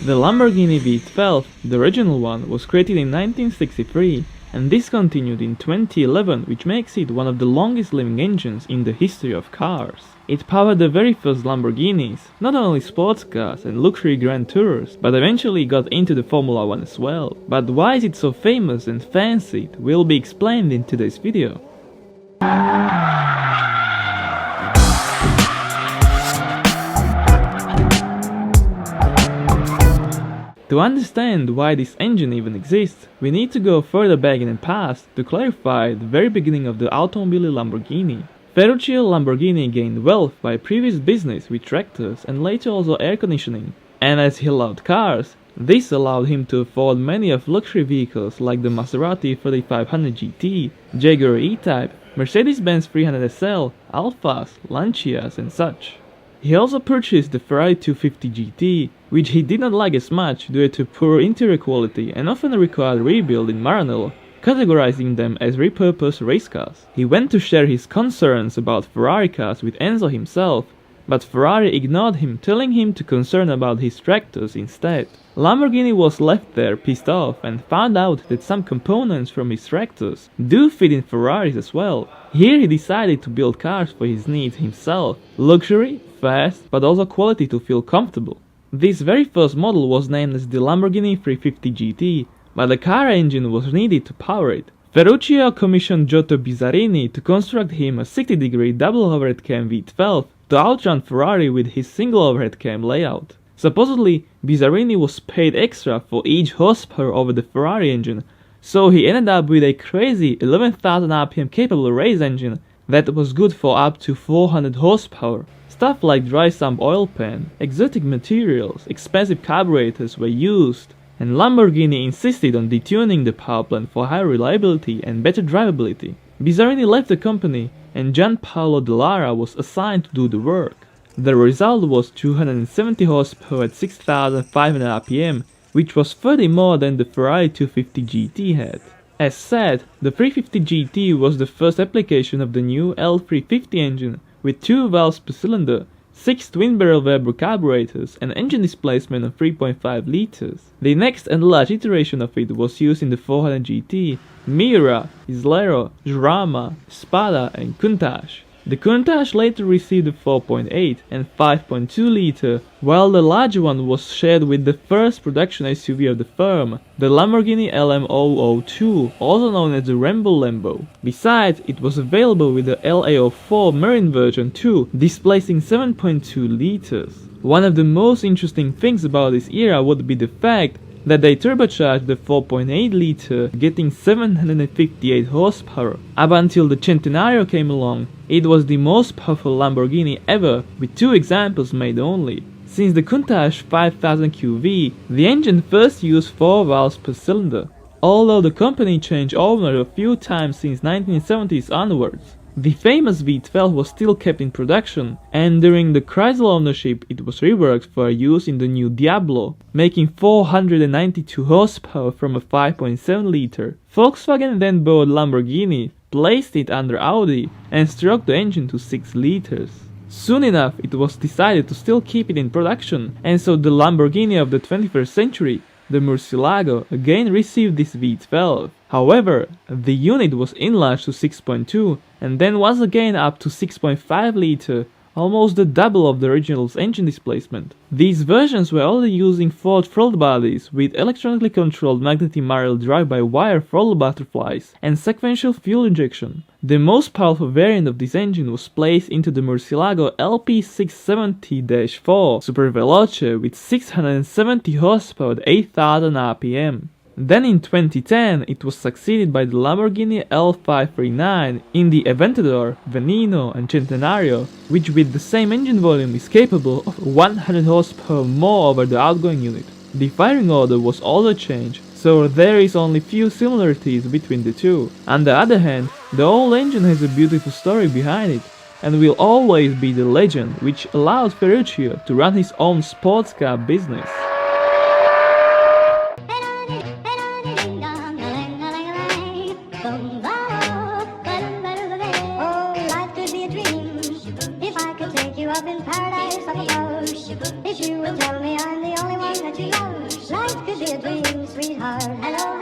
The Lamborghini V12, the original one, was created in 1963 and discontinued in 2011, which makes it one of the longest living engines in the history of cars. It powered the very first Lamborghinis, not only sports cars and luxury grand tours, but eventually got into the Formula 1 as well. But why is it so famous and fancied will be explained in today's video. To understand why this engine even exists, we need to go further back in the past to clarify the very beginning of the automobile Lamborghini. Ferruccio Lamborghini gained wealth by previous business with tractors and later also air conditioning. And as he loved cars, this allowed him to afford many of luxury vehicles like the Maserati 3500 GT, Jaguar E-Type, Mercedes-Benz 300 SL, Alfas, Lancias and such. He also purchased the Ferrari 250 GT, which he did not like as much due to poor interior quality and often required rebuild in Maranello, categorizing them as repurposed race cars. He went to share his concerns about Ferrari cars with Enzo himself, but Ferrari ignored him, telling him to concern about his tractors instead. Lamborghini was left there pissed off and found out that some components from his tractors do fit in Ferraris as well. Here he decided to build cars for his needs himself. Luxury, fast, but also quality to feel comfortable. This very first model was named as the Lamborghini 350 GT, but a car engine was needed to power it. Ferruccio commissioned Giotto Bizzarini to construct him a 60-degree double overhead cam V12 to outrun Ferrari with his single overhead cam layout. Supposedly, Bizzarini was paid extra for each horsepower over the Ferrari engine, so he ended up with a crazy 11,000 RPM capable race engine that was good for up to 400 horsepower. Stuff like dry sump oil pan, exotic materials, expensive carburetors were used, and Lamborghini insisted on detuning the power plant for higher reliability and better drivability. Bizzarini left the company and Gianpaolo Dallara was assigned to do the work. The result was 270 horsepower at 6,500 RPM, which was 30 more than the Ferrari 250 GT had. As said, the 350 GT was the first application of the new L350 engine with 2 valves per cylinder, 6 twin-barrel Weber carburetors and engine displacement of 3.5 liters. The next and large iteration of it was used in the 400 GT, Miura, Islero, Jarama, Espada and Countach. The Countach later received a 4.8 and 5.2 liter, while the larger one was shared with the first production SUV of the firm, the Lamborghini LM002, also known as the Rambo Lambo. Besides, it was available with the LA04 Marine version too, displacing 7.2 liters. One of the most interesting things about this era would be the fact that they turbocharged the 4.8 liter, getting 758 horsepower. Up until the Centenario came along, it was the most powerful Lamborghini ever, with 2 examples made only. Since the Countach 5000 QV, the engine first used 4 valves per cylinder, although the company changed owner a few times since 1970s onwards. The famous V12 was still kept in production, and during the Chrysler ownership it was reworked for use in the new Diablo, making 492 horsepower from a 5.7 liter. Volkswagen then bought Lamborghini, placed it under Audi, and struck the engine to 6 liters. Soon enough it was decided to still keep it in production, and so the Lamborghini of the 21st century, the Murcielago, again received this V12. However, the unit was enlarged to 6.2 and then was again up to 6.5 liter, almost the double of the original's engine displacement. These versions were already using Ford throttle bodies with electronically controlled magnetic Mariel drive-by-wire throttle butterflies and sequential fuel injection. The most powerful variant of this engine was placed into the Murcielago LP670-4 Super Veloce with 670 horsepower at 8,000 RPM. Then in 2010 it was succeeded by the Lamborghini L539 in the Aventador, Veneno and Centenario, which with the same engine volume is capable of 100 horsepower more over the outgoing unit. The firing order was also changed, so there is only few similarities between the two. On the other hand, the old engine has a beautiful story behind it, and will always be the legend which allowed Ferruccio to run his own sports car business. In paradise, I suppose, if you would tell me I'm the only one that you love. Life could be a dream, sweetheart. Hello,